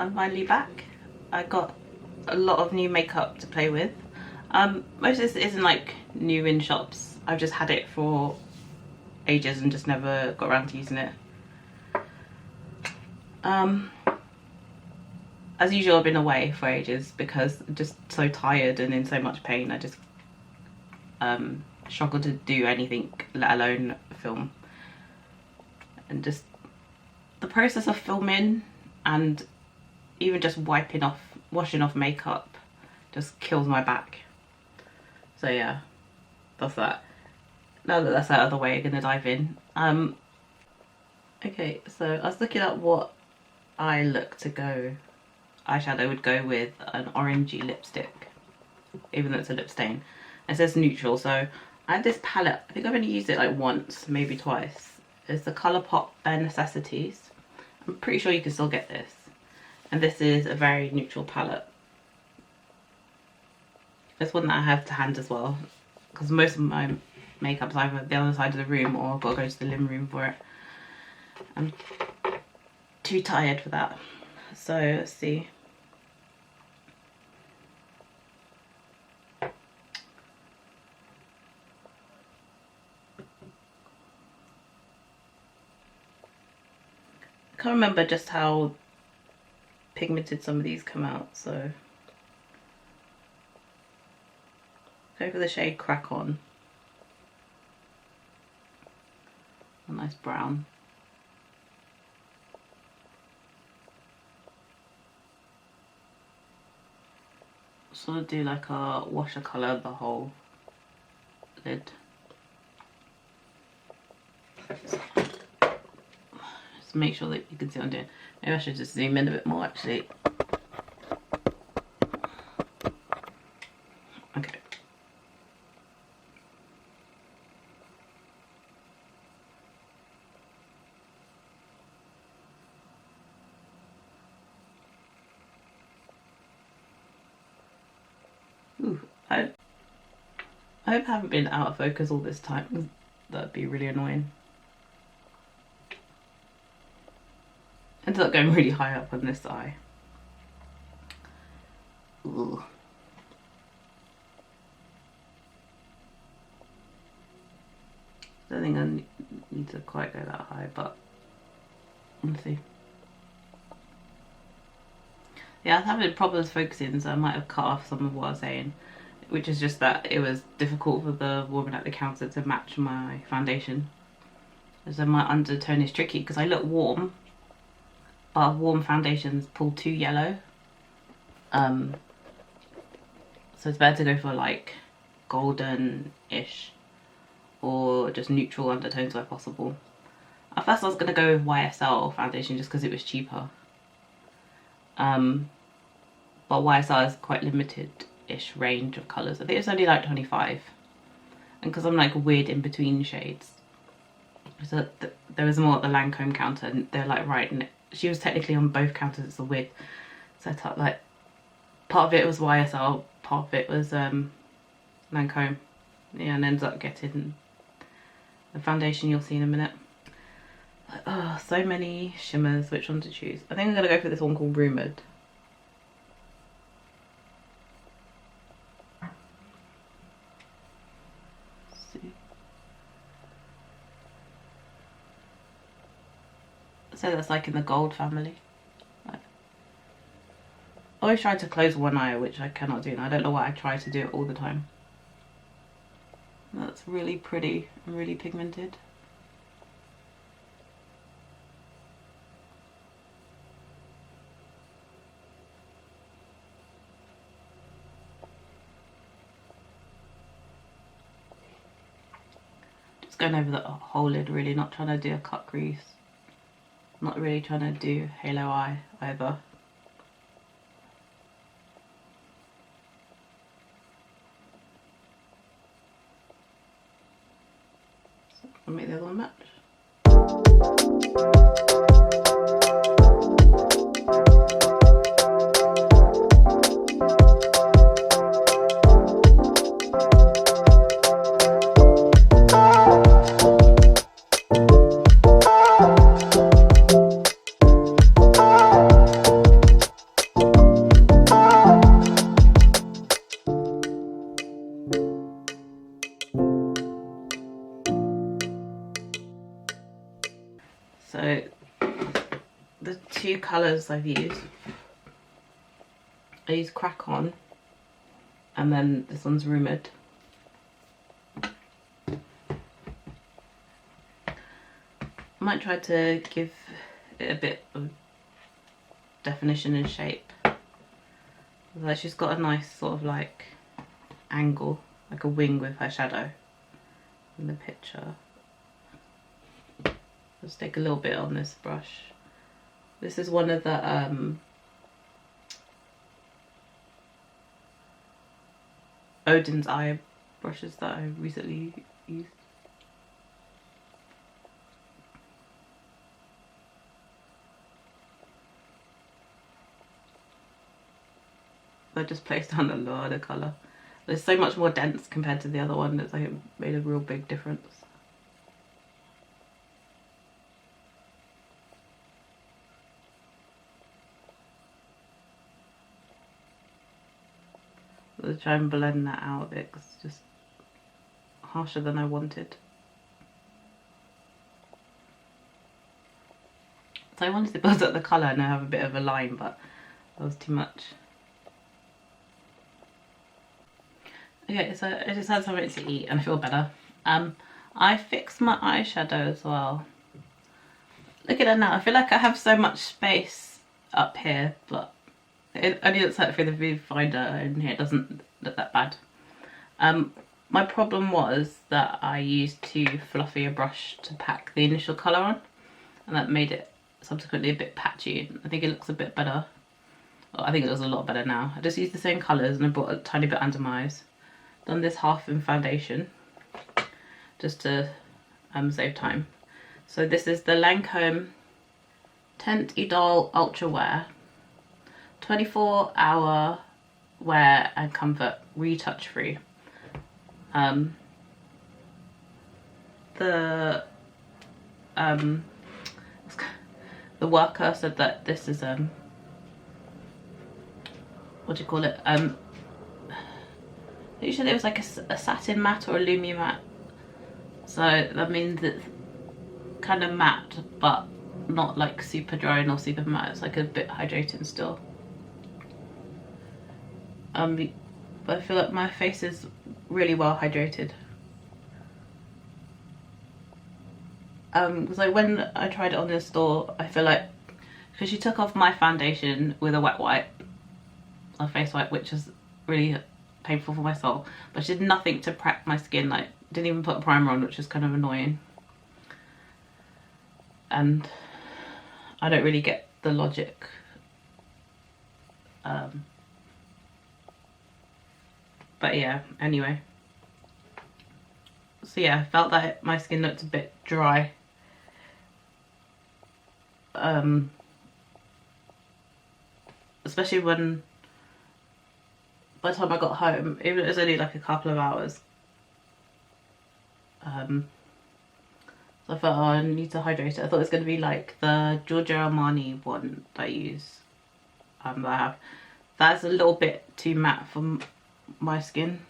I'm finally back. I got a lot of new makeup to play with. Most of this isn't like new in shops. I've just had it for ages and just never got around to using it. As usual, I've been away for ages because I'm just so tired and in so much pain. I just struggle to do anything, let alone film. And just the process of filming and even just washing off makeup just kills my back. So yeah, that's that. Now that that's out of the way, I'm gonna dive in. Okay, so I was looking at what eyeshadow would go with an orangey lipstick, even though it's a lip stain. It says neutral, so I had this palette. I think I've only used it like once, maybe twice. It's the Colourpop Bare Necessities. I'm pretty sure you can still get this. And this is a very neutral palette. It's one that I have to hand as well, because most of my makeup's either the other side of the room or I've got to go to the living room for it. I'm too tired for that. So let's see. I can't remember just how pigmented some of these come out, so go for the shade Crack On. A nice brown. Sort of do like a watercolour the whole lid. Just make sure that you can see what I'm doing. Maybe I should just zoom in a bit more actually. Okay. Ooh, I hope I haven't been out of focus all this time. That'd be really annoying. Ended up going really high up on this eye. Ooh. Don't think I need to quite go that high, but let's see. Yeah, I was having problems focusing, so I might have cut off some of what I was saying, which is just that it was difficult for the woman at the counter to match my foundation. So my undertone is tricky because I look warm, but warm foundations pull too yellow. So it's better to go for like golden-ish or just neutral undertones where possible. At first I was going to go with YSL foundation just because it was cheaper. But YSL is quite limited-ish range of colours. I think it's only like 25. And because I'm like weird in between shades. So there was more at the Lancôme counter and they're like right in it. She was technically on both counters. It's a weird setup. Like part of it was YSL, part of it was Lancôme. Yeah, and ends up getting the foundation you'll see in a minute. Like, oh, so many shimmers. Which one to choose? I think I'm gonna go for this one called Rumoured. So that's like in the gold family. Like, I always try to close one eye, which I cannot do, and I don't know why I try to do it all the time. That's really pretty and really pigmented. Just going over the whole lid, really, not trying to do a cut crease. Not really trying to do halo eye either. So I'll make the other one match. colours I've used. I use Crack On, and then this one's Rumoured. I might try to give it a bit of definition and shape. Although she's got a nice sort of like angle, like a wing with her shadow in the picture. Let's take a little bit on this brush. This is one of the Odin's eye brushes that I recently used. I just placed on a lot of colour. It's so much more dense compared to the other one. It's like it made a real big difference. I'll try and blend that out a bit because it's just harsher than I wanted. So I wanted to build up the colour and have a bit of a line, but that was too much. Okay, so I just had something to eat and I feel better. I fixed my eyeshadow as well. Look at that now. I feel like I have so much space up here, but it only looks like through the viewfinder in here. It doesn't look that bad. My problem was that I used too fluffy a brush to pack the initial colour on, and that made it subsequently a bit patchy. I think it looks a bit better. Well, I think it looks a lot better now. I just used the same colours and I brought a tiny bit under my eyes. Done this half in foundation just to save time. So this is the Lancôme Teint Idiole Ultra Wear 24-hour wear and comfort, retouch free. The worker said that this is what do you call it? Usually it was like a satin matte or a lumi matte. So that means it's kind of matte, but not like super dry nor super matte. It's like a bit hydrating still. But I feel like my face is really well hydrated. Because like when I tried it on in the store, I feel like because she took off my foundation with a wet wipe, a face wipe, which is really painful for my soul, but she did nothing to prep my skin, like didn't even put a primer on, which is kind of annoying. And I don't really get the logic. But yeah, anyway. So yeah, I felt that my skin looked a bit dry. Especially when, by the time I got home, even if it was only like a couple of hours. So I thought, oh, I need to hydrate it. I thought it was going to be like the Giorgio Armani one that I use. That I have. That's a little bit too matte for my skin.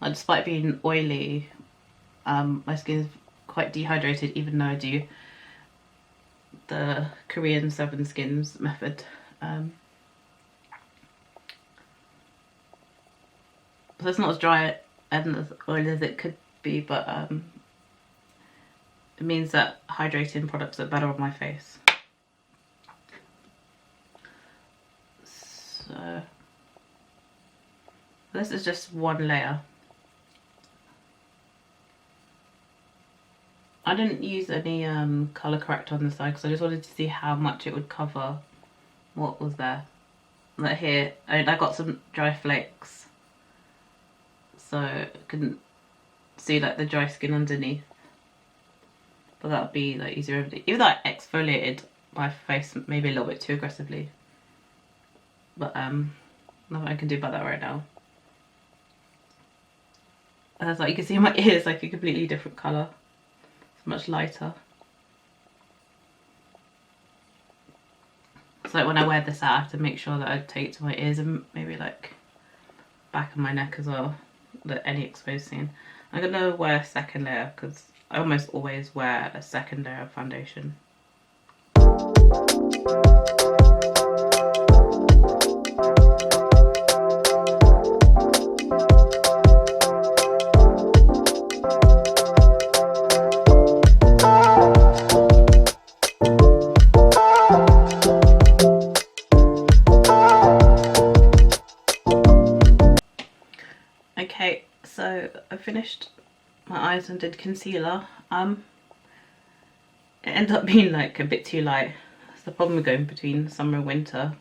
Like, despite being oily, my skin is quite dehydrated, even though I do the Korean 7 skins method. So it's not as dry and as oily as it could be, but it means that hydrating products are better on my face. So this is just one layer. I didn't use any colour corrector on the side because I just wanted to see how much it would cover what was there. Like here, I got some dry flakes, so I couldn't see like the dry skin underneath. But that would be like easier. Even though I exfoliated my face maybe a little bit too aggressively. But nothing I can do about that right now. And that's like you can see my ears like a completely different colour. It's much lighter. So like when I wear this out, I have to make sure that I take it to my ears and maybe like back of my neck as well. Any exposed skin. I'm gonna wear a second layer because I almost always wear a second layer of foundation. So I finished my eyes and did concealer. It ended up being like a bit too light. That's the problem with going between summer and winter.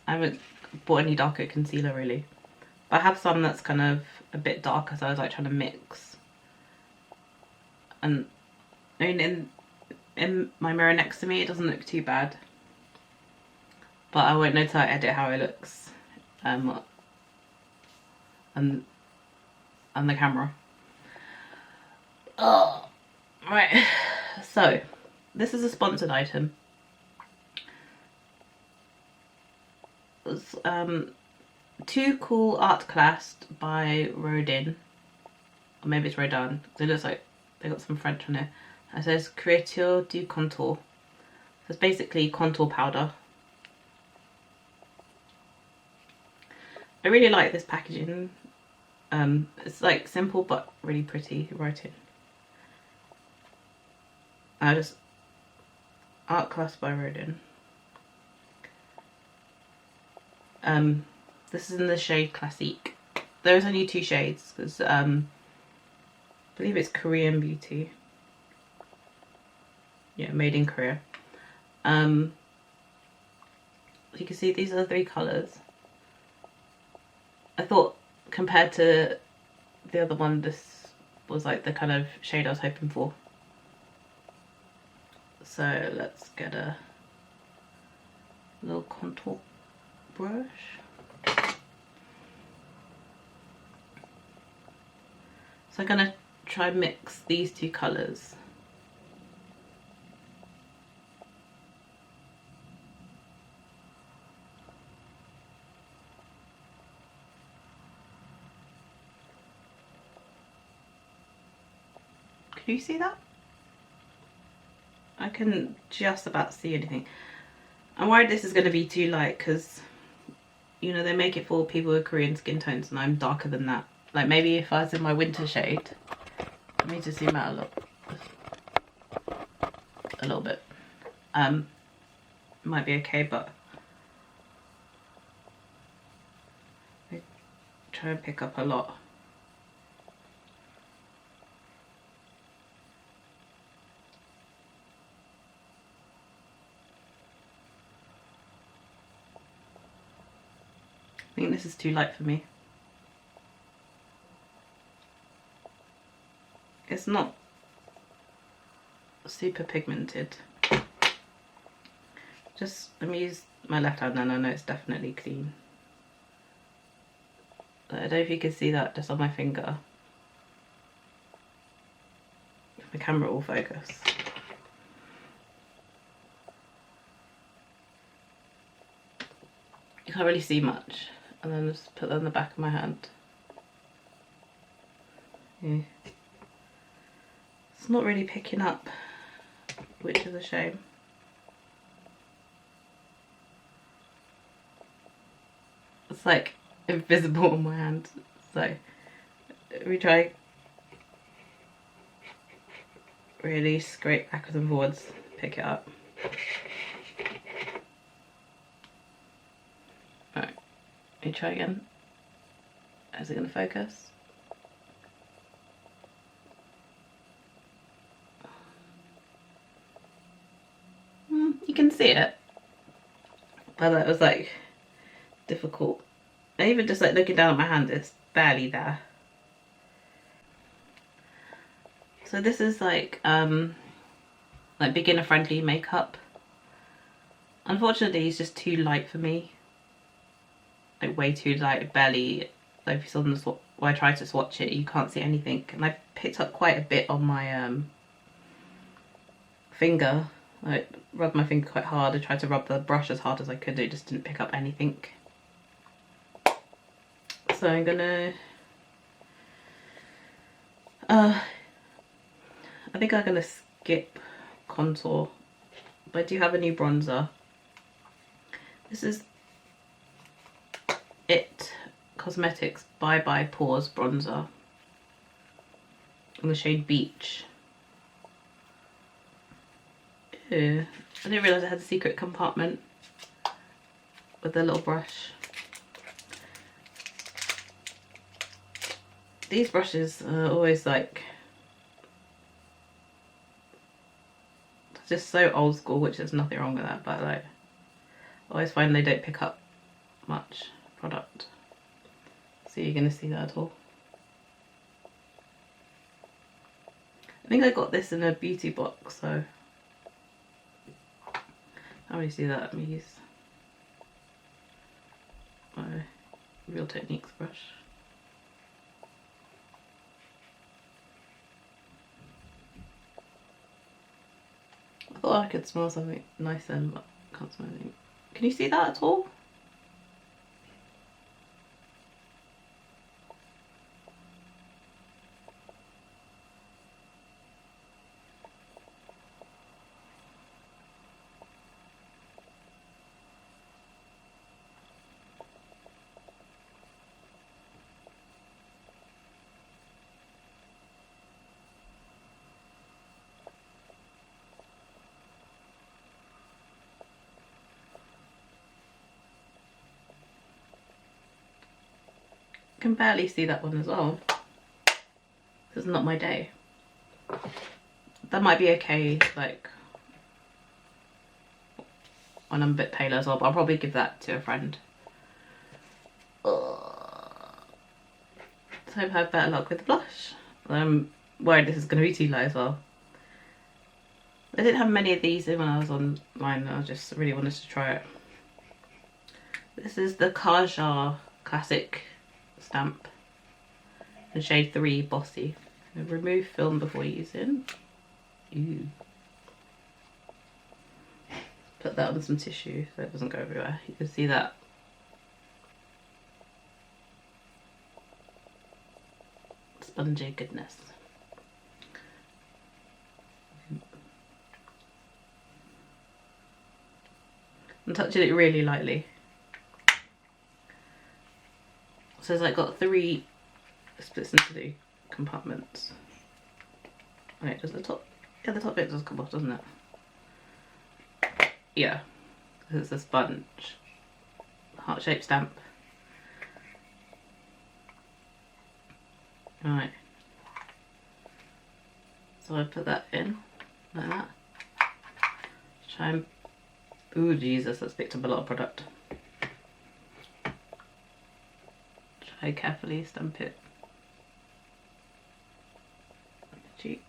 I haven't bought any darker concealer really. But I have some that's kind of a bit darker, so I was like trying to mix. And I mean, in my mirror next to me, it doesn't look too bad. But I won't know till I edit how it looks on the camera. Oh, right. So, this is a sponsored item. It was Too Cool Art Class by Rodin. Or maybe it's Rodin. It looks like they got some French on it. It says Créature du Contour. So it's basically contour powder. I really like this packaging. It's like simple but really pretty writing. Art Class by Rodin. This is in the shade Classique. There's only 2 shades because I believe it's Korean Beauty. Yeah, made in Korea. You can see these are the 3 colours. I thought compared to the other one, this was like the kind of shade I was hoping for. So let's get a little contour brush. So I'm gonna try and mix these 2 colours. Can you see that? I can just about see anything. I'm worried this is going to be too light because, you know, they make it for people with Korean skin tones and I'm darker than that. Like maybe if I was in my winter shade. Let me just zoom out a little bit. It might be okay, but I try and pick up a lot. I think this is too light for me. It's not super pigmented. Just let me use my left hand and I know it's definitely clean. I don't know if you can see that just on my finger. If the camera will focus. You can't really see much. And then just put that on the back of my hand. Yeah. It's not really picking up, which is a shame. It's like invisible on my hand. So we try really scrape backwards and forwards, pick it up. Alright, let me try again. Is it going to focus? You can see it, but that was like difficult. And even just like looking down at my hand, it's barely there. So this is like beginner friendly makeup. Unfortunately, it's just too light for me. Like way too light, barely. Like if you saw them when I tried to swatch it, you can't see anything. And I picked up quite a bit on my finger. I rubbed my finger quite hard. I tried to rub the brush as hard as I could. It just didn't pick up anything. So I'm gonna I think I'm gonna skip contour, but I do have a new bronzer. This is It Cosmetics Bye Bye Pores bronzer in the shade Beach. Ew. I didn't realise it had a secret compartment with a little brush. These brushes are always like just so old school, which there's nothing wrong with that, but like I always find they don't pick up much product. So you're gonna see that at all. I think I got this in a beauty box, so I can't really see that. Let me use my Real Techniques brush. I thought I could smell something nice then, but I can't smell anything. Can you see that at all? Can barely see that one as well. This is not my day. That might be okay, like when I'm a bit paler as well, but I'll probably give that to a friend. So I hope I have better luck with the blush. I'm worried this is going to be too light as well. I didn't have many of these in when I was online, I just really wanted to try it. This is the Kaja Classic stamp, the shade 3 Bossy. Remove film before using. Ooh. Put that on some tissue so it doesn't go everywhere. You can see that. Spongy goodness. I'm touching it really lightly. So it's like got 3 splits into the compartments. Right, does the top, yeah, the top bit does come off, doesn't it? Yeah, it's a sponge. Heart-shaped stamp. Right. So I put that in, like that. Try and, ooh Jesus, that's picked up a lot of product. Try carefully stamp it on the cheek.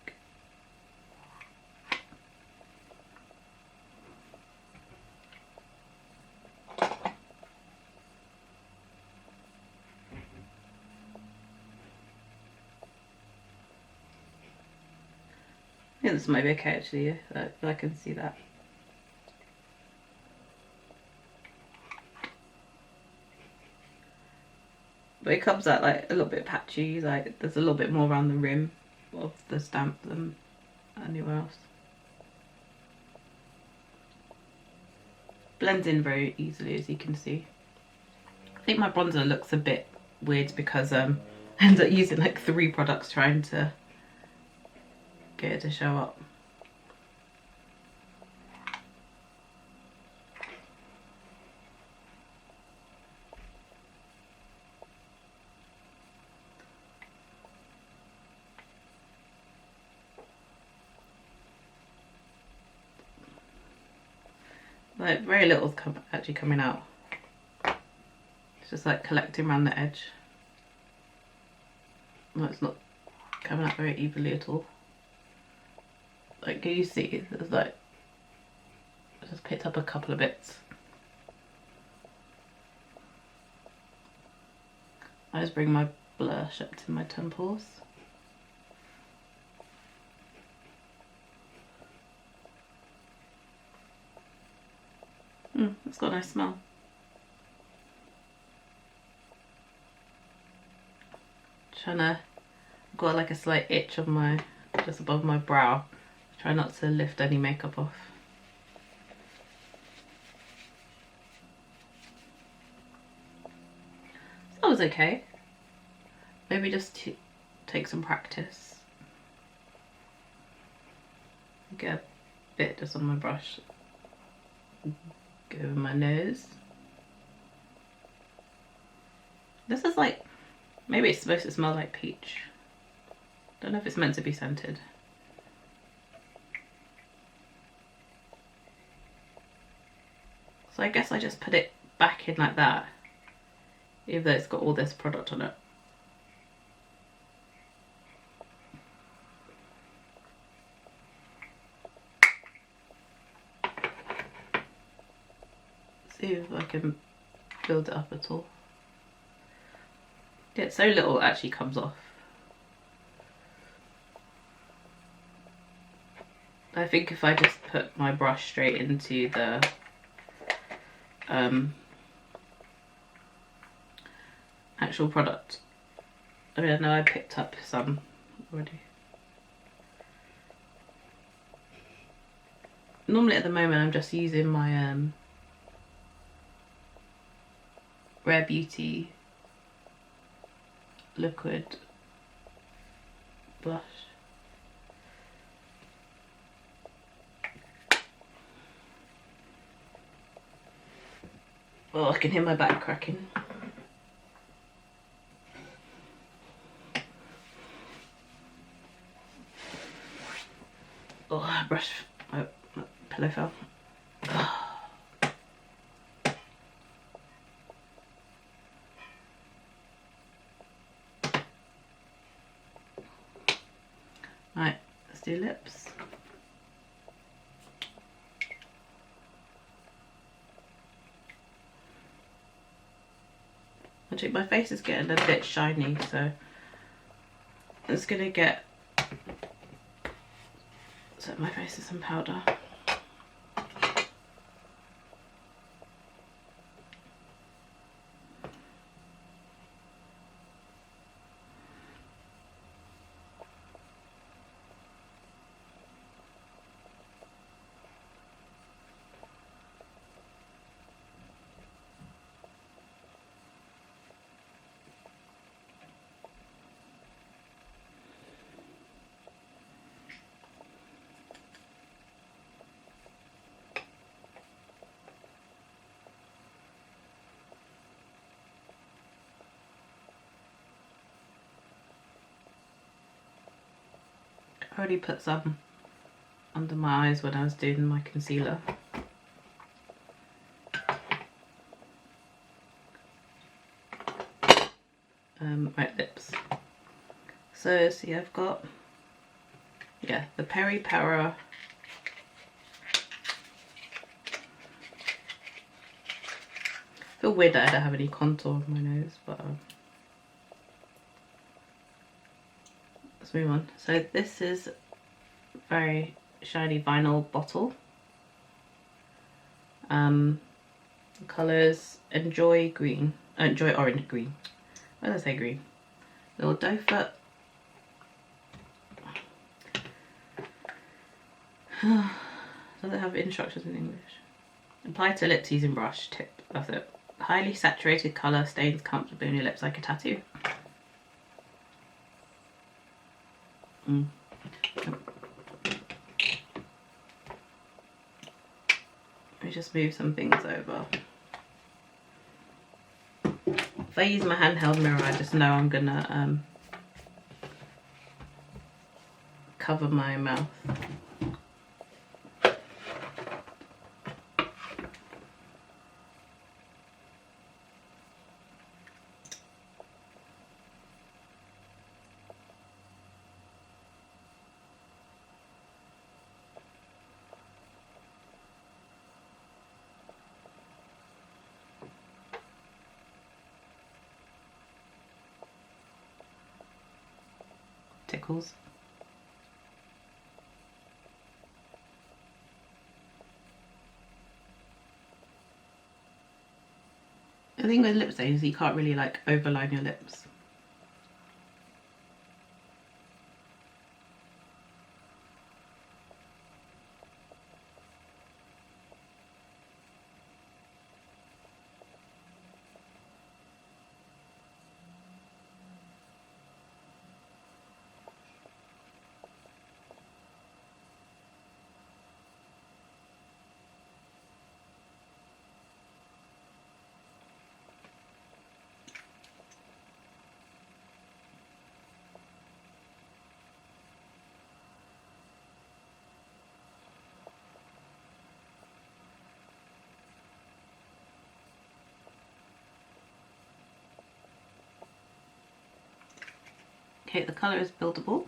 I think this might be okay actually, I can see that. But it comes out like a little bit patchy, like there's a little bit more around the rim of the stamp than anywhere else. Blends in very easily, as you can see. I think my bronzer looks a bit weird because I ended up using like 3 products trying to get it to show up. Like very little's actually coming out. It's just like collecting around the edge. No, it's not coming out very evenly at all. Like, can you see? There's like, I just picked up a couple of bits. I just bring my blush up to my temples. It's got a nice smell. Got like a slight itch on my, just above my brow. Try not to lift any makeup off. So that was okay. Maybe just take some practice. Get a bit just on my brush. Go over my nose. This is like Maybe it's supposed to smell like peach. Don't know if it's meant to be scented. So I guess I just put it back in like that, even though it's got all this product on it. See if I can build it up at all. Yeah, so little it actually comes off. I think if I just put my brush straight into the actual product. I mean, I know I picked up some already. Normally at the moment I'm just using my Rare Beauty liquid blush. Oh, I can hear my back cracking. Oh, brush, my pillow fell. Right, let's do lips. Actually, my face is getting a bit shiny, so I'm just gonna set my face with some powder. I already put some under my eyes when I was doing my concealer. Right, lips. So see, I've got, yeah, the Peri Para I feel weird that I don't have any contour on my nose, but let's move on. So this is very shiny vinyl bottle. Colours Enjoy Green, Enjoy Orange Green. Why did I say green? Little doe foot. Does it have instructions in English? Apply to lips using brush. Tip. That's it. Highly saturated colour stains comfortably on your lips like a tattoo. Let me just move some things over. If I use my handheld mirror, I just know I'm gonna cover my mouth. Tickles. The thing with lip stains is you can't really like overline your lips. Okay, the colour is buildable.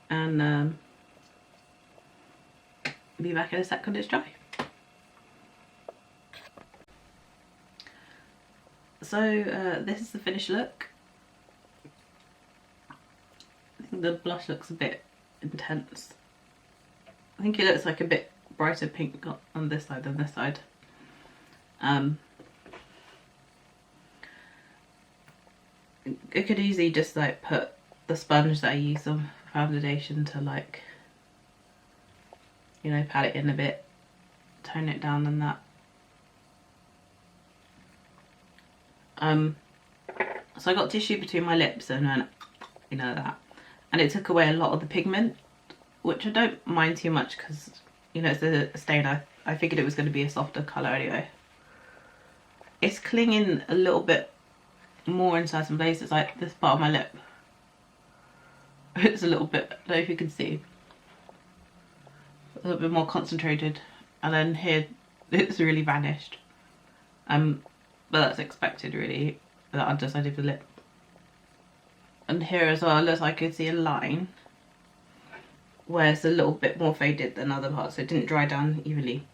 And be back in a sec when it's dry. So this is the finished look. I think the blush looks a bit intense. I think it looks like a bit brighter pink on this side than this side. I could easily just like put the sponge that I use on foundation to like, you know, pat it in a bit, tone it down and that. So I got tissue between my lips and then, you know, that, and it took away a lot of the pigment, which I don't mind too much because, you know, it's a stain. I figured it was going to be a softer colour anyway. It's clinging a little bit more in certain places, like this part of my lip. It's a little bit, I don't know if you can see, a little bit more concentrated, and then here it's really vanished. But that's expected really, the underside of the lip. And here as well, it looks like I could see a line where it's a little bit more faded than other parts, so it didn't dry down evenly.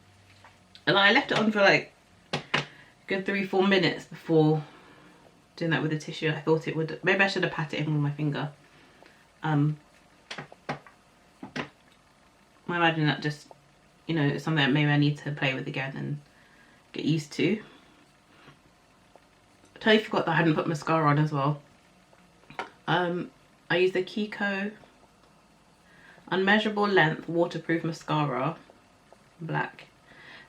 And I left it on for like a good 3-4 minutes before doing that with the tissue. I thought it would, maybe I should have patted it in with my finger. I imagine that just, you know, it's something that maybe I need to play with again and get used to. I totally forgot that I hadn't put mascara on as well. I used the Kiko Unmeasurable Length Waterproof Mascara, black.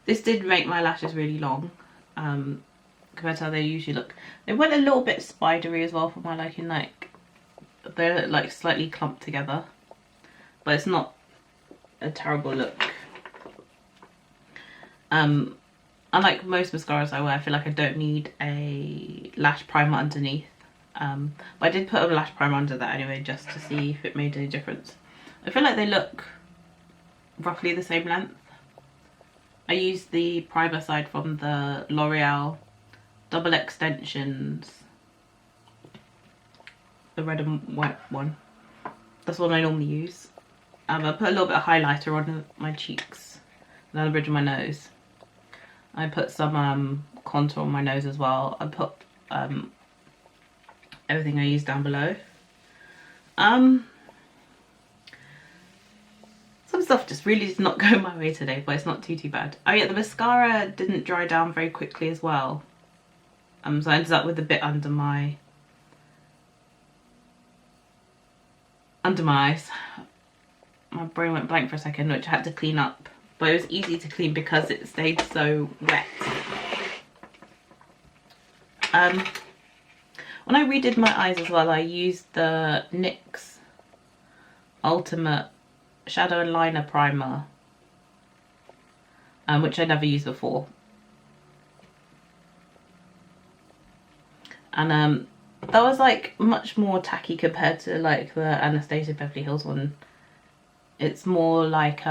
This did make my lashes really long, compared to how they usually look. They went a little bit spidery as well for my liking, like they're like slightly clumped together, but it's not a terrible look. Unlike most mascaras I wear, I feel like I don't need a lash primer underneath. But I did put a lash primer under that anyway, just to see if it made any difference. I feel like they look roughly the same length. I used the primer side from the L'Oreal Double Extensions, the red and white one. That's what I normally use. I put a little bit of highlighter on my cheeks and on the bridge of my nose. I put some contour on my nose as well. I put everything I use down below. Some stuff just really did not go my way today, but it's not too bad. Oh yeah, the mascara didn't dry down very quickly as well. So I ended up with a bit under my eyes. My brain went blank for a second, which I had to clean up. But it was easy to clean because it stayed so wet. When I redid my eyes as well, I used the NYX Ultimate Shadow and Liner Primer, which I never used before. And that was like much more tacky compared to like the Anastasia Beverly Hills one. It's more like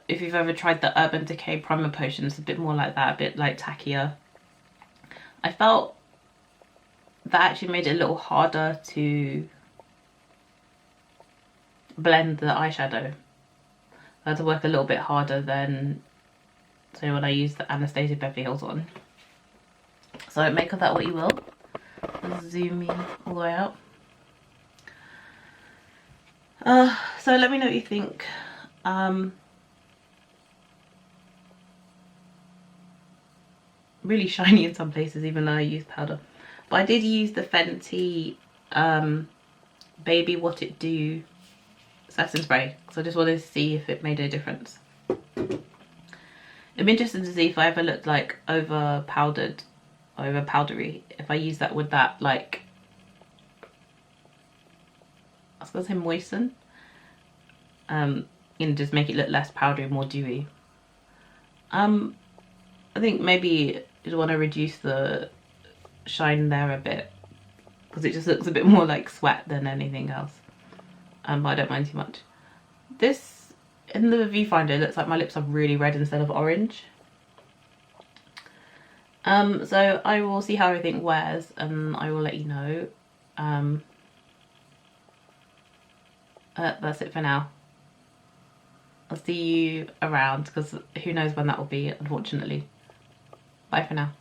if you've ever tried the Urban Decay Primer Potion, it's a bit more like that, a bit like tackier. I felt that actually made it a little harder to blend the eyeshadow. I had to work a little bit harder than, so when I used the Anastasia Beverly Hills one. So make of that what you will. Let's zoom in all the way out. So let me know what you think. Really shiny in some places, even though I use powder. But I did use the Fenty Baby What It Do setting spray, so I just wanted to see if it made a difference. I'm interested to see if I ever looked like over powdered, over powdery, if I use that with that, like, I was gonna say moisten, you know, just make it look less powdery, more dewy. I think maybe you'd want to reduce the shine there a bit, because it just looks a bit more like sweat than anything else. But I don't mind too much. This, in the viewfinder, it looks like my lips are really red instead of orange. So I will see how everything wears and I will let you know. That's it for now. I'll see you around because who knows when that will be, unfortunately. Bye for now.